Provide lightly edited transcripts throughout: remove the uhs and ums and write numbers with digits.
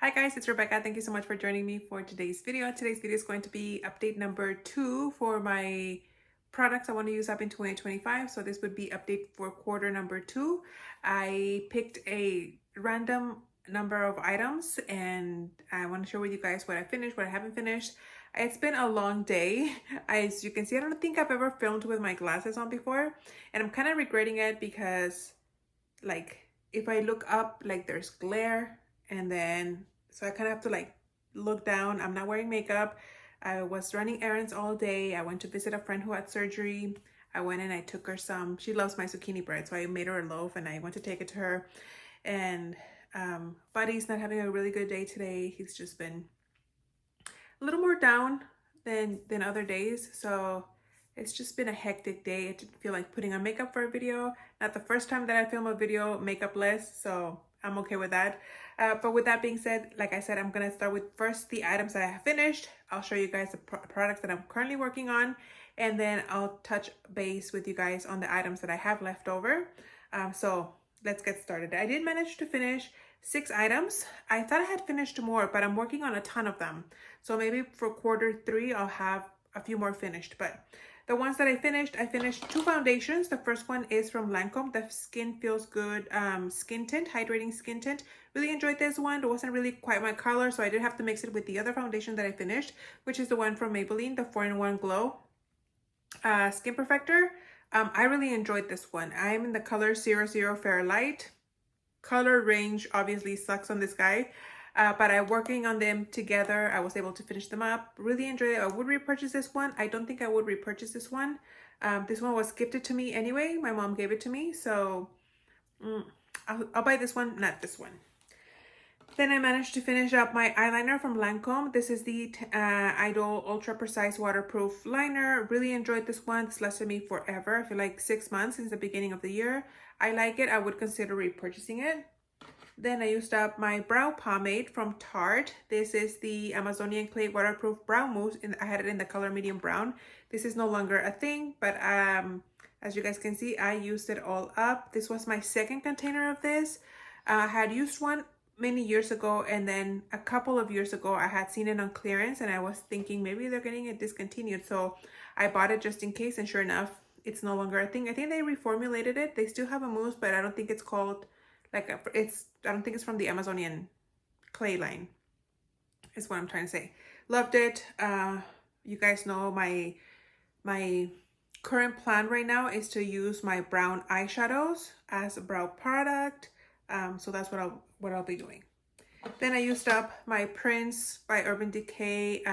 Hi guys, it's Rebecca. Thank you so much for joining me for today's video. Today's video is going to be update number 2 for my products I want to use up in 2025. So this would be update for quarter number 2. I picked a random number of items and I want to share with you guys what I finished, what I haven't finished. It's been a long day. As you can see, I don't think I've ever filmed with my glasses on before, and I'm kind of regretting it because if I look up, there's glare, and then so I kind of have to look down. I'm not wearing makeup. I was running errands all day. I went to visit a friend who had surgery. I went and I took her some, she loves my zucchini bread, so I made her a loaf and I went to take it to her. And Buddy's not having a really good day today. He's just been a little more down than other days, so it's just been a hectic day. I didn't feel like putting on makeup for a video. Not the first time that I film a video makeup-less, so I'm okay with that. But with that being said, like I said, I'm gonna start with first the items that I have finished. I'll show you guys the products that I'm currently working on, and then I'll touch base with you guys on the items that I have left over. So let's get started. I did manage to finish 6 items. I thought I had finished more, but I'm working on a ton of them. So maybe for quarter 3, I'll have a few more finished. But the ones that I finished 2 foundations. The first one is from Lancome, the Skin Feels Good Skin Tint, Hydrating Skin Tint. Really enjoyed this one. It wasn't really quite my color, so I did have to mix it with the other foundation that I finished, which is the one from Maybelline, the 4-in-1 Glow Skin Perfector. I really enjoyed this one. I'm in the color 00 Fair Light. Color range obviously sucks on this guy, but I'm working on them together. I was able to finish them up. Really enjoyed it. I would repurchase this one. I don't think I would repurchase this one. This one was gifted to me anyway. My mom gave it to me, so I'll buy this one, not this one. Then I managed to finish up my eyeliner from Lancome. This is the Idol Ultra Precise Waterproof Liner. Really enjoyed this one. This lasted me forever. I feel like 6 months since the beginning of the year. I like it. I would consider repurchasing it. Then I used up my brow pomade from Tarte. This is the Amazonian Clay Waterproof Brow Mousse. I had it in the color medium brown. This is no longer a thing, but as you guys can see, I used it all up. This was my second container of this. I had used one many years ago, and then a couple of years ago I had seen it on clearance and I was thinking maybe they're getting it discontinued, so I bought it just in case, and sure enough, it's no longer a thing. I think they reformulated it. They still have a mousse, but I don't think it's called I don't think it's from the Amazonian clay line, is what I'm trying to say. Loved it. You guys know my current plan right now is to use my brown eyeshadows as a brow product. So that's what I'll be doing. Then I used up my Prince by Urban Decay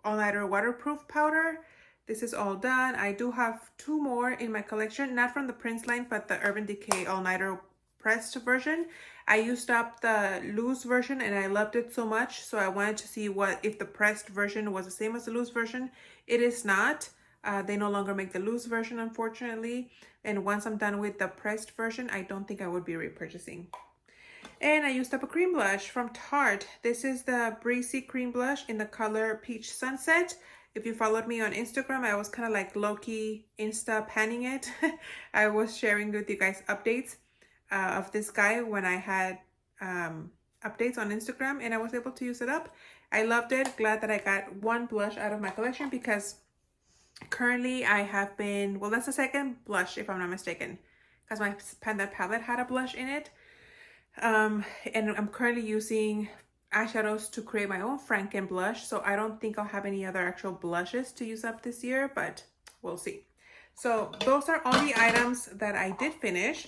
all-nighter waterproof powder. This is all done. I do have 2 more in my collection, not from the Prince line, but the Urban Decay all-nighter pressed version. I used up the loose version and I loved it so much, so I wanted to see if the pressed version was the same as the loose version. It is not. They no longer make the loose version, unfortunately. And once I'm done with the pressed version, I don't think I would be repurchasing. And I used up a cream blush from Tarte. This is the Breezy Cream Blush in the color Peach Sunset. If you followed me on Instagram, I was kind of like low-key Insta panning it. I was sharing with you guys updates of this guy when I had updates on Instagram, and I was able to use it up. I loved it. Glad that I got 1 blush out of my collection, because currently I have been, well, that's the second blush if I'm not mistaken, because my Panda palette had a blush in it. And I'm currently using eyeshadows to create my own Franken blush, so I don't think I'll have any other actual blushes to use up this year, but we'll see. So those are all the items that I did finish.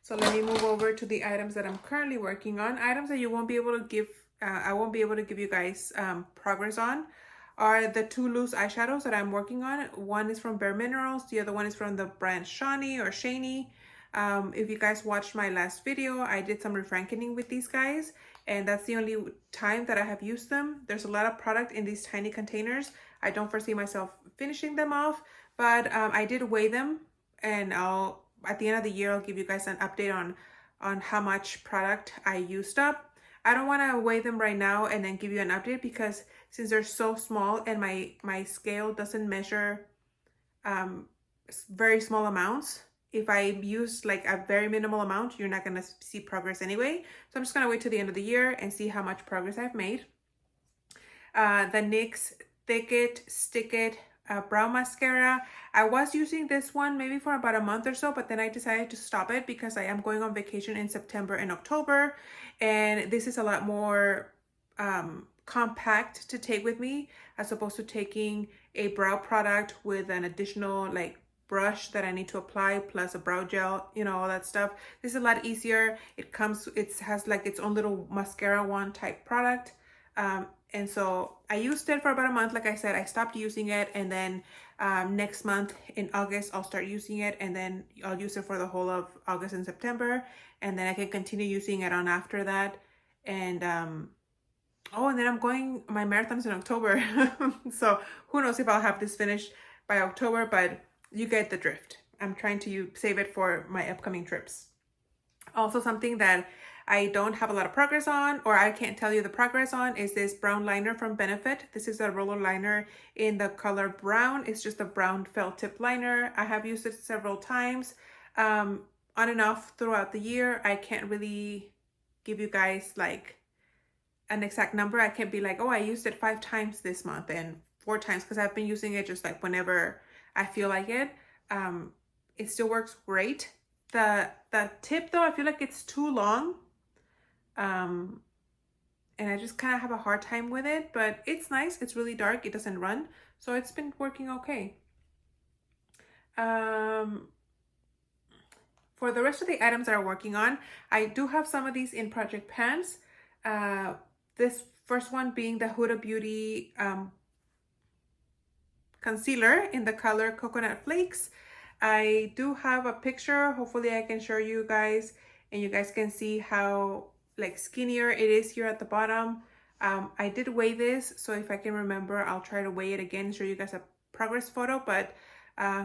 So let me move over to the items that I'm currently working on. Items that you won't be able to give, I won't be able to give you guys progress on, are the 2 loose eyeshadows that I'm working on. One is from Bare Minerals. The other one is from the brand Shani or Shani. If you guys watched my last video, I did some refrankening with these guys, and that's the only time that I have used them. There's a lot of product in these tiny containers. I don't foresee myself finishing them off, but I did weigh them, and at the end of the year, I'll give you guys an update on how much product I used up. I don't want to weigh them right now and then give you an update, because since they're so small and my scale doesn't measure very small amounts, if I use like a very minimal amount, you're not going to see progress anyway. So I'm just going to wait till the end of the year and see how much progress I've made. The NYX Thick It, Stick It brow mascara. I was using this one maybe for about a month or so, but then I decided to stop it because I am going on vacation in September and October, and this is a lot more compact to take with me as opposed to taking a brow product with an additional like brush that I need to apply plus a brow gel, you know, all that stuff. This is a lot easier. It has like its own little mascara wand type product. And so I used it for about a month. Like I said, I stopped using it, and then next month in August I'll start using it, and then I'll use it for the whole of August and September, and then I can continue using it on after that. And oh, and then I'm going, my marathon's in October. So who knows if I'll have this finished by October, but you get the drift. I'm trying to save it for my upcoming trips. Also, something that I don't have a lot of progress on, or I can't tell you the progress on, is this brown liner from Benefit. This is a roller liner in the color brown. It's just a brown felt tip liner. I have used it several times, on and off throughout the year. I can't really give you guys like an exact number. I can't be like, oh, I used it 5 times this month and 4 times, because I've been using it just like whenever I feel like it. It still works great. The tip though, I feel like it's too long. And I just kind of have a hard time with it, but it's nice. It's really dark. It doesn't run. So it's been working okay. For the rest of the items that I'm working on, I do have some of these in project pans. This first one being the Huda Beauty concealer in the color Coconut Flakes. I do have a picture. Hopefully I can show you guys, and you guys can see how like skinnier it is here at the bottom. I did weigh this, so if I can remember, I'll try to weigh it again and show you guys a progress photo, but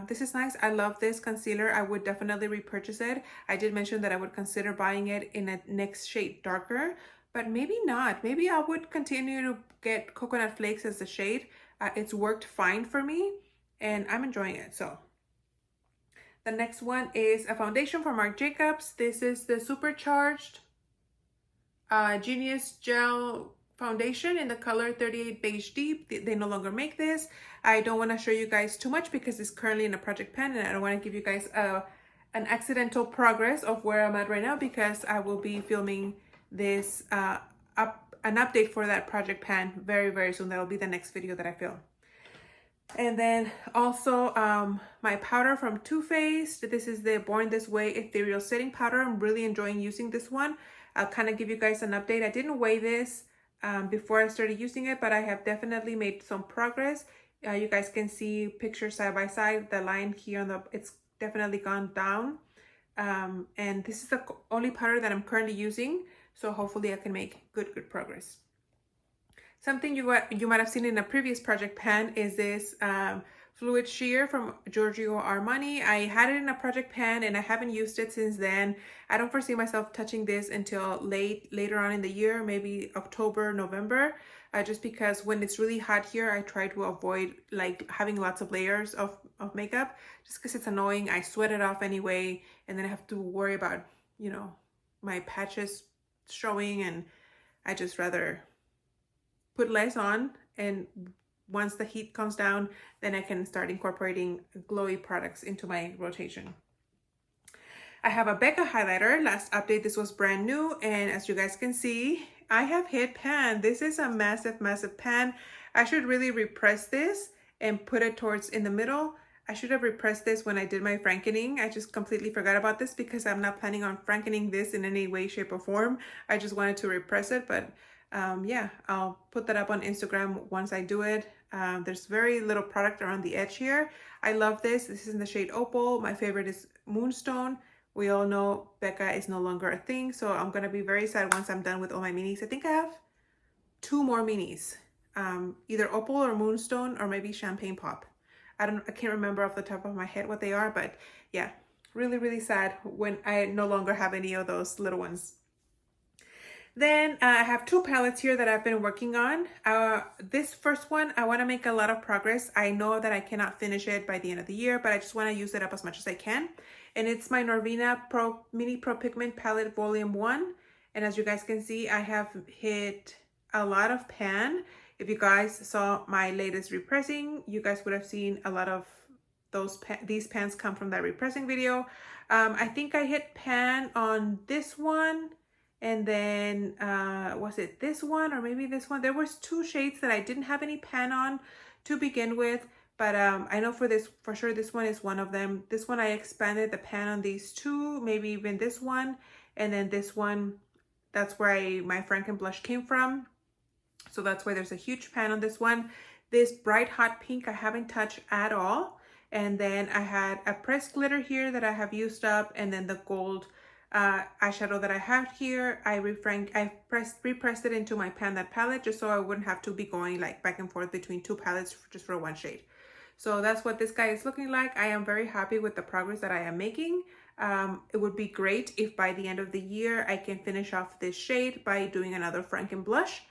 this is nice. I love this concealer. I would definitely repurchase it. I did mention that I would consider buying it in a next shade darker, but maybe not. Maybe I would continue to get Coconut Flakes as the shade. It's worked fine for me and I'm enjoying it. So the next one is a foundation from Marc Jacobs. This is the Supercharged Genius Gel Foundation in the color 38 Beige Deep. They no longer make this. I don't want to show you guys too much because it's currently in a project pan, and I don't want to give you guys an accidental progress of where I'm at right now, because I will be filming this an update for that project pan very soon. That'll be the next video that I film. And then also my powder from Too Faced. This is the Born This Way Ethereal Setting Powder. I'm really enjoying using this one. I'll kind of give you guys an update. I didn't weigh this before I started using it, but I have definitely made some progress. You guys can see pictures side by side. The line here on the, it's definitely gone down. And this is the only powder that I'm currently using. So hopefully I can make good progress. Something you might have seen in a previous project pan is this fluid sheer from Giorgio Armani. I had it in a project pan and I haven't used it since then. I don't foresee myself touching this until later on in the year, maybe October, November, just because when it's really hot here, I try to avoid like having lots of layers of makeup, just because it's annoying. I sweat it off anyway, and then I have to worry about, you know, my patches showing, and I just rather put less on, and once the heat comes down, then I can start incorporating glowy products into my rotation. I have a Becca highlighter. Last update, this was brand new, and as you guys can see, I have hit pan. This is a massive pan. I should really repress this and put it towards in the middle. I should have repressed this when I did my frankening. I just completely forgot about this because I'm not planning on frankening this in any way, shape, or form. I just wanted to repress it, but yeah, I'll put that up on Instagram once I do it. There's very little product around the edge here. I love this. This is in the shade Opal. My favorite is Moonstone. We all know Becca is no longer a thing, so I'm gonna be very sad once I'm done with all my minis. I think I have 2 more minis, either Opal or Moonstone, or maybe Champagne Pop. I can't remember off the top of my head what they are, but yeah, really sad when I no longer have any of those little ones. Then I have 2 palettes here that I've been working on. This first one, I want to make a lot of progress. I know that I cannot finish it by the end of the year, but I just want to use it up as much as I can. and it's my Norvina Mini Pro Pigment Palette Volume 1. And as you guys can see, I have hit a lot of pan. If you guys saw my latest repressing, you guys would have seen a lot of these pans come from that repressing video. I think I hit pan on this one, and then was it this one or maybe this one? There was two shades that I didn't have any pan on to begin with, but I know for sure this one is one of them. This one I expanded the pan on these two, maybe even this one, and then this one, that's where my Franken blush came from. So that's why there's a huge pan on this one. This bright hot pink I haven't touched at all. And then I had a pressed glitter here that I have used up, and then the gold eyeshadow that I have here, I repressed it into my Pan That palette just so I wouldn't have to be going like back and forth between two palettes just for one shade. So that's what this guy is looking like. I am very happy with the progress that I am making. It would be great if by the end of the year I can finish off this shade by doing another Franken blush,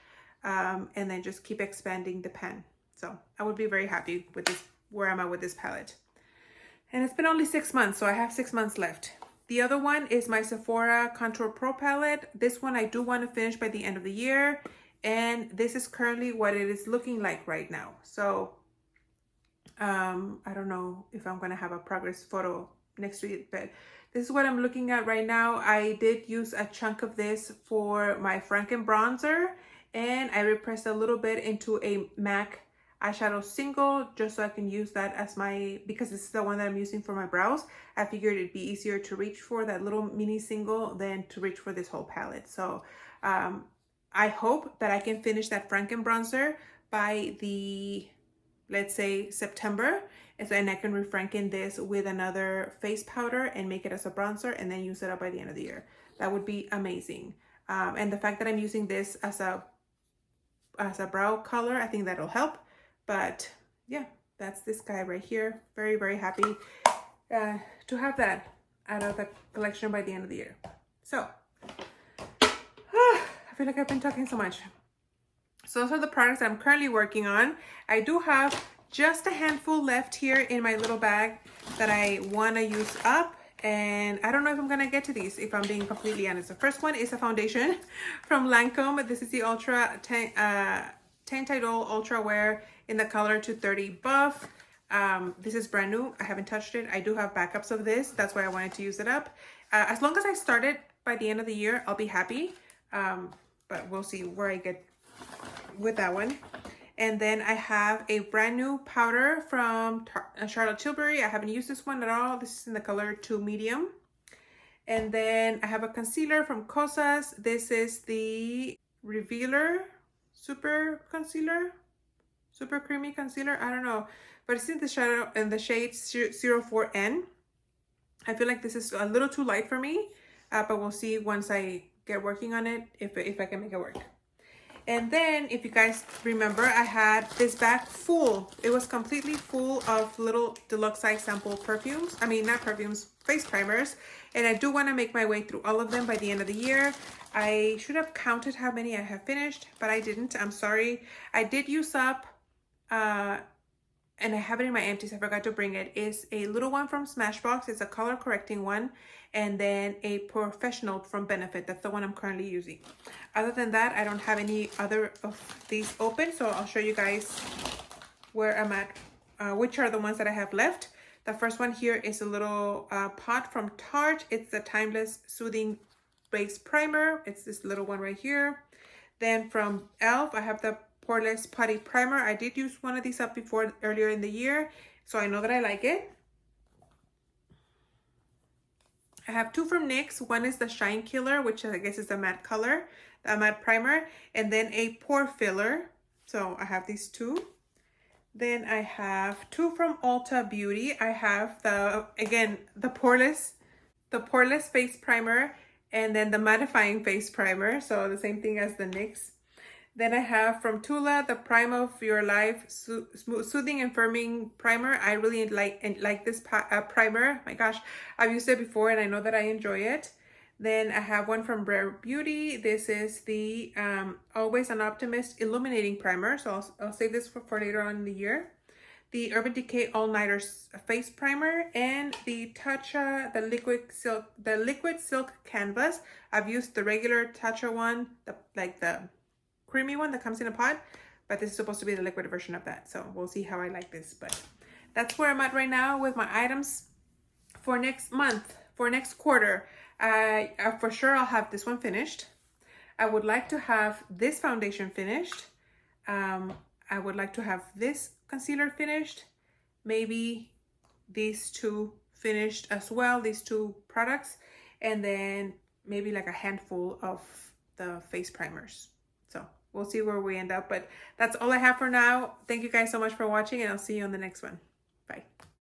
and then just keep expanding the pan. So I would be very happy with this, where I'm at with this palette. And it's been only 6 months, so I have 6 months left. The other one is my Sephora Contour Pro palette. This one I do want to finish by the end of the year, and this is currently what it is looking like right now. So I don't know if I'm gonna have a progress photo next to it, but this is what I'm looking at right now. I did use a chunk of this for my Franken bronzer, and I repressed a little bit into a MAC eyeshadow single just so I can use that as because this is the one that I'm using for my brows. I figured it'd be easier to reach for that little mini single than to reach for this whole palette. So I hope that I can finish that Franken bronzer by the, let's say, September, and then I can refranken this with another face powder and make it as a bronzer and then use it up by the end of the year. That would be amazing. And the fact that I'm using this as a brow color, I think that'll help. But yeah, that's this guy right here. Very, very happy to have that out of the collection by the end of the year. So I feel like I've been talking so much. So those are the products that I'm currently working on. I do have just a handful left here in my little bag that I want to use up. And I don't know if I'm going to get to these, if I'm being completely honest. The first one is a foundation from Lancome. This is the Ultra Tintidol Ultra Wear in the color 230 Buff. This is brand new. I haven't touched it. I do have backups of this. That's why I wanted to use it up. As long as I start it by the end of the year, I'll be happy. But we'll see where I get with that one. And then I have a brand new powder from Charlotte Tilbury. I haven't used this one at all. This is in the color 2 medium. And then I have a concealer from Cosas. This is the Revealer Super Concealer, Super Creamy Concealer. I don't know, but it's in the shadow in the shade 04N. I feel like this is a little too light for me, but we'll see once I get working on it if I can make it work. And then, if you guys remember, I had this bag full. It was completely full of little deluxe size sample perfumes. I mean, not perfumes, face primers. And I do want to make my way through all of them by the end of the year. I should have counted how many I have finished, but I didn't. I'm sorry. I did use up, and I have it in my empties. I forgot to bring it. It's a little one from Smashbox. It's a color correcting one. And then a Professional from Benefit. That's the one I'm currently using. Other than that, I don't have any other of these open. So I'll show you guys where I'm at, which are the ones that I have left. The first one here is a little pot from Tarte. It's the Timeless Soothing Base Primer. It's this little one right here. Then from e.l.f., I have the Poreless Putty Primer. I did use one of these up before earlier in the year, so I know that I like it. I have two from NYX. One is the Shine Killer, which I guess is the matte color, the matte primer, and then a pore filler. So I have these two. Then I have two from Ulta Beauty. I have the poreless face primer, and then the mattifying face primer. So the same thing as the NYX. Then I have from Tula the Prime of Your Life Soothing and Firming Primer. I really like this primer. My gosh, I've used it before and I know that I enjoy it. Then I have one from Rare Beauty. This is the Always an Optimist Illuminating Primer. So I'll save this for later on in the year. the Urban Decay All Nighter Face Primer, and the Tatcha, the liquid silk canvas. I've used the regular Tatcha one, the creamy one that comes in a pot, but this is supposed to be the liquid version of that. So we'll see how I like this, but that's where I'm at right now with my items for next month, for next quarter. For sure I'll have this one finished. I would like to have this foundation finished. I would like to have this concealer finished. Maybe these two finished as well, these two products. And then maybe like a handful of the face primers. So we'll see where we end up. But that's all I have for now. Thank you guys so much for watching, and I'll see you on the next one. Bye.